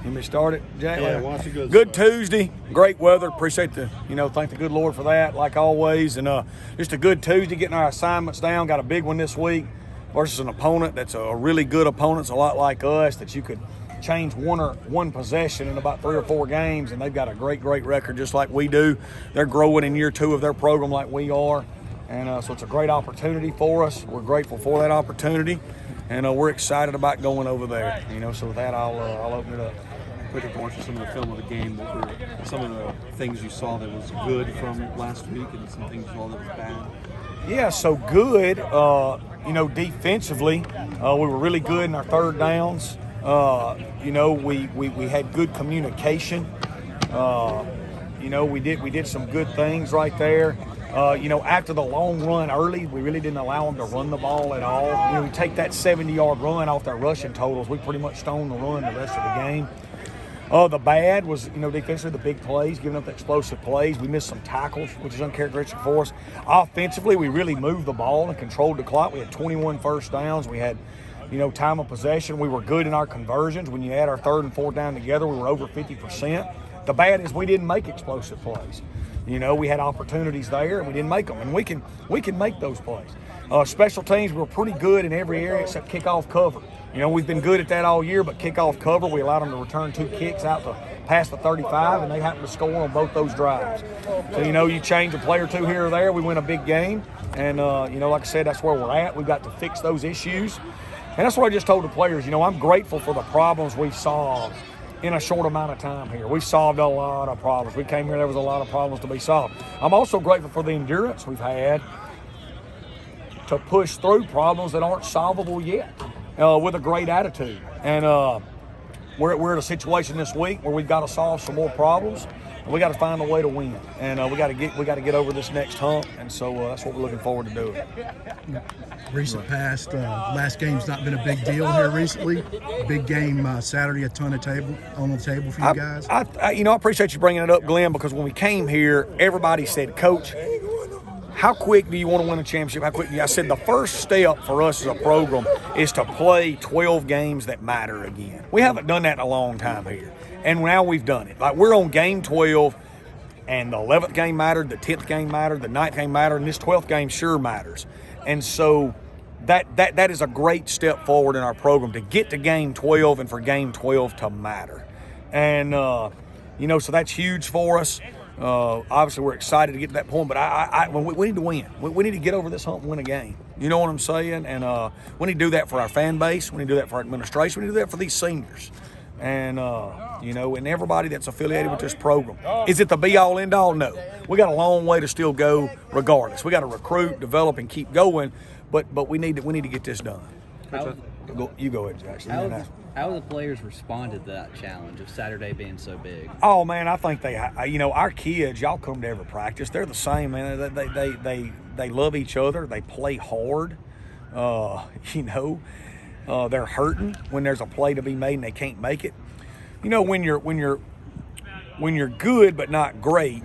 You may start it, Jack? Yeah, why don't you go Good start? Tuesday. Great weather. Appreciate thank the good Lord for that, like always. And just a good Tuesday, getting our assignments down. Got a big one this week versus an opponent that's a really good opponent. It's a lot like us, that you could change one possession in about 3 or 4 games, and they've got a great record just like we do. They're growing in year 2 of their program like we are. And so it's a great opportunity for us. We're grateful for that opportunity. And we're excited about going over there. So with that, I'll open it up. Quickly going through some of the film of the game. What were some of the things you saw that was good from last week, and some things you saw that was bad? Yeah, so good. Defensively, we were really good in our third downs. We had good communication. We did some good things right there. After the long run early, we really didn't allow them to run the ball at all. We take that 70-yard run off their rushing totals. We pretty much stoned the run the rest of the game. The bad was, defensively, the big plays, giving up the explosive plays. We missed some tackles, which is uncharacteristic for us. Offensively, we really moved the ball and controlled the clock. We had 21 first downs. We had, time of possession. We were good in our conversions. When you add our third and fourth down together, we were over 50%. The bad is we didn't make explosive plays. We had opportunities there, and we didn't make them. And we can make those plays. Special teams, we were pretty good in every area except kickoff cover. We've been good at that all year, but kickoff cover, we allowed them to return 2 kicks out to past the 35, and they happened to score on both those drives. So, you change a play or two here or there, we win a big game. And, like I said, that's where we're at. We've got to fix those issues. And that's what I just told the players. I'm grateful for the problems we've solved in a short amount of time here. We've solved a lot of problems. We came here, there was a lot of problems to be solved. I'm also grateful for the endurance we've had to push through problems that aren't solvable yet with a great attitude. And we're in a situation this week where we've got to solve some more problems, and we got to find a way to win. And we got to get over this next hump. And so that's what we're looking forward to doing. Recent past, last game's not been a big deal here recently. Big game Saturday, a ton of on the table for you guys. I appreciate you bringing it up, Glenn, because when we came here, everybody said, Coach, how quick do you want to win a championship? How quick? I said the first step for us as a program is to play 12 games that matter again. We haven't done that in a long time here, and now we've done it. Like, we're on game 12, and the 11th game mattered, the 10th game mattered, the 9th game mattered, and this 12th game sure matters. And so that is a great step forward in our program to get to game 12 and for game 12 to matter. And, so that's huge for us. Obviously, we're excited to get to that point, but we need to win. We need to get over this hump and win a game. You know what I'm saying? And we need to do that for our fan base. We need to do that for our administration. We need to do that for these seniors. And, and everybody that's affiliated with this program. Is it the be-all, end-all? No. We got a long way to still go regardless. We got to recruit, develop, and keep going, but we need to get this done. You go ahead, Jackson. How have the players responded to that challenge of Saturday being so big? Oh, man, I think our kids, y'all come to every practice. They're the same, man. They love each other. They play hard. They're hurting when there's a play to be made and they can't make it. When you're good but not great,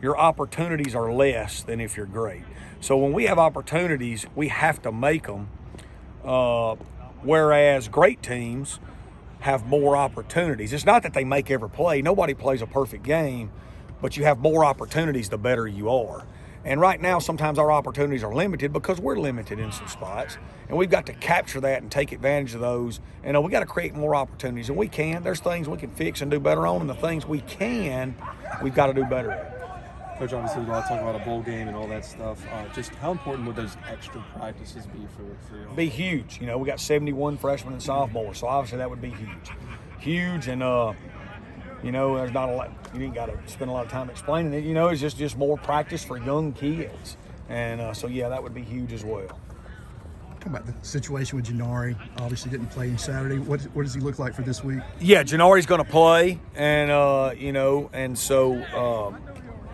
your opportunities are less than if you're great. So when we have opportunities, we have to make them. Whereas great teams have more opportunities. It's not that they make every play. Nobody plays a perfect game, but you have more opportunities the better you are. And right now, sometimes our opportunities are limited because we're limited in some spots. And we've got to capture that and take advantage of those. And we got to create more opportunities. And we can. There's things we can fix and do better on. And the things we can, we've got to do better at. Coach, obviously, we got to talk about a bowl game and all that stuff. Just how important would those extra practices be for you? Be huge. We got 71 freshmen and sophomores, so obviously that would be huge. Huge, and there's not a lot. You ain't got to spend a lot of time explaining it. It's just more practice for young kids, and so that would be huge as well. Talk about the situation with Jannari. Obviously didn't play on Saturday. What does he look like for this week? Yeah, Jannari's going to play, and and so.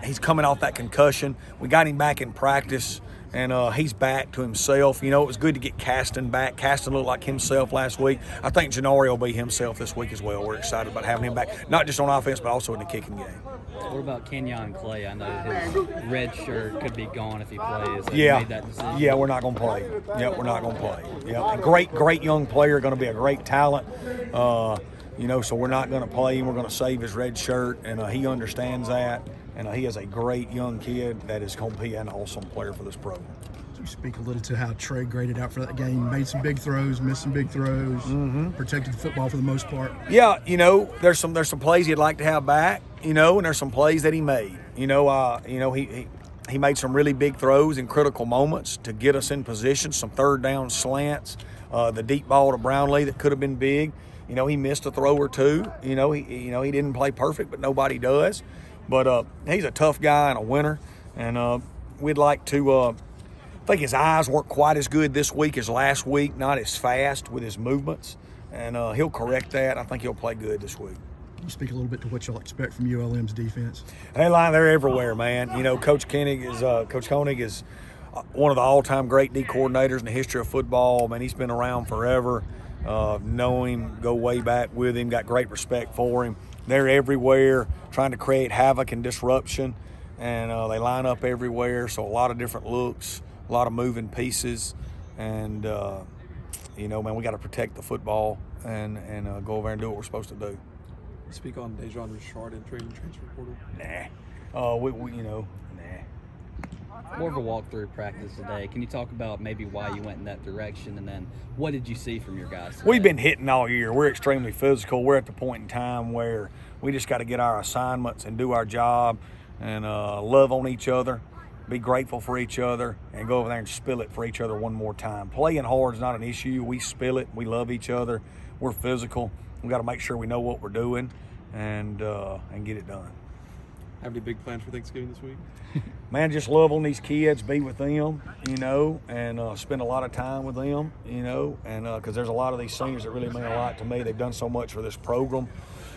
He's coming off that concussion. We got him back in practice, and he's back to himself. It was good to get Caston back. Caston looked like himself last week. I think Jannari will be himself this week as well. We're excited about having him back, not just on offense, but also in the kicking game. What about Kenyon Clay? I know his red shirt could be gone if he plays. Yeah, made that decision. Yeah, we're not going to play. Yeah, we're not going to play. Yeah, great young player, going to be a great talent. So we're not going to play him. We're going to save his red shirt, and he understands that. And he is a great young kid that is going to be an awesome player for this program. So speak a little to how Trey graded out for that game. Made some big throws, missed some big throws, protected the football for the most part. Yeah, there's some plays he'd like to have back, and there's some plays that he made. He made some really big throws in critical moments to get us in position, some third down slants, the deep ball to Brownlee that could have been big. He missed a throw or two. He didn't play perfect, but nobody does. But he's a tough guy and a winner, and we'd like to I think his eyes weren't quite as good this week as last week, not as fast with his movements, and he'll correct that. I think he'll play good this week. Can you speak a little bit to what you'll expect from ULM's defense? They're everywhere, man. Coach Koenig is one of the all-time great D coordinators in the history of football. Man, he's been around forever. Know him, go way back with him, got great respect for him. They're everywhere, trying to create havoc and disruption, and they line up everywhere. So a lot of different looks, a lot of moving pieces, and man, we got to protect the football and go over there and do what we're supposed to do. Speak on Dejon Richard entering the transfer portal. Nah. More of a walkthrough practice today. Can you talk about maybe why you went in that direction, and then what did you see from your guys today? We've been hitting all year. We're extremely physical. We're at the point in time where we just got to get our assignments and do our job and love on each other, be grateful for each other, and go over there and spill it for each other one more time. Playing hard is not an issue. We spill it. We love each other. We're physical. We got to make sure we know what we're doing and get it done. Have any big plans for Thanksgiving this week? Man, just love on these kids, be with them, and spend a lot of time with them, and because there's a lot of these seniors that really mean a lot to me. They've done so much for this program.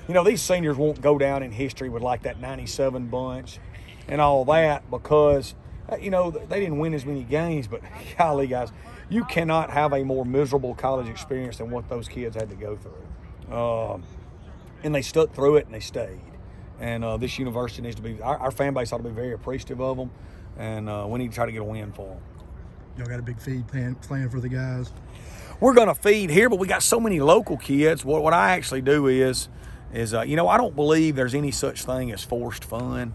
These seniors won't go down in history with like that 97 bunch and all that because, they didn't win as many games, but golly, guys, you cannot have a more miserable college experience than what those kids had to go through. And they stuck through it and they stayed. And this university needs to be, our fan base ought to be very appreciative of them, and we need to try to get a win for them. Y'all got a big feed plan for the guys? We're going to feed here, but we got so many local kids. What I actually do is I don't believe there's any such thing as forced fun,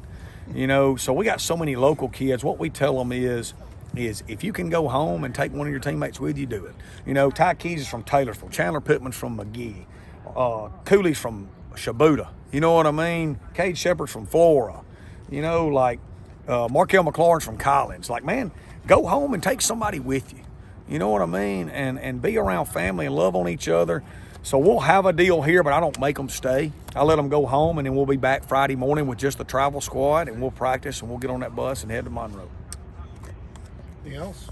so we got so many local kids. What we tell them is if you can go home and take one of your teammates with you, do it. Ty Keys is from Taylorsville, Chandler Pittman's from McGee, Cooley's from Shabuta. You know what I mean? Cade Shepard's from Flora. Markel McLaurin's from Collins. Man, go home and take somebody with you. You know what I mean? And be around family and love on each other. So we'll have a deal here, but I don't make them stay. I let them go home, and then we'll be back Friday morning with just the travel squad, and we'll practice, and we'll get on that bus and head to Monroe. Anything else?